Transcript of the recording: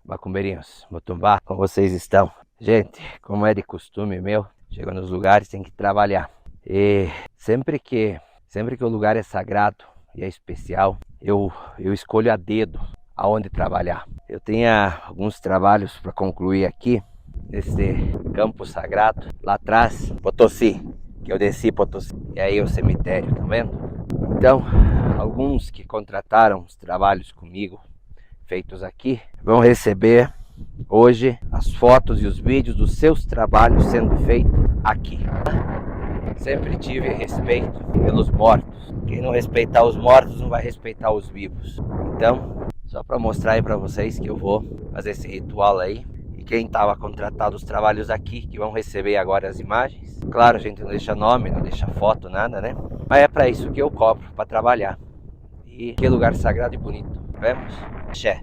Macumbeirinhos, Mutumbá, como vocês estão? Gente, como é de costume meu, chego nos lugares, tem que trabalhar. E sempre que o lugar é sagrado e é especial, eu escolho a dedo aonde trabalhar. Eu tenho alguns trabalhos para concluir aqui, nesse campo sagrado. Lá atrás, Potosí, que eu desci Potosí. E aí o cemitério, tá vendo? Então, alguns que contrataram os trabalhos comigo, feitos aqui, vão receber hoje as fotos e os vídeos dos seus trabalhos sendo feitos aqui. Sempre tive respeito pelos mortos. Quem não respeitar os mortos não vai respeitar os vivos. Então, só para mostrar aí para vocês que eu vou fazer esse ritual aí. E quem estava contratado os trabalhos aqui, que vão receber agora as imagens. Claro, a gente não deixa nome, não deixa foto, nada, né? Mas é para isso que eu cobro, para trabalhar. E que lugar sagrado e bonito. Vemos? Axé.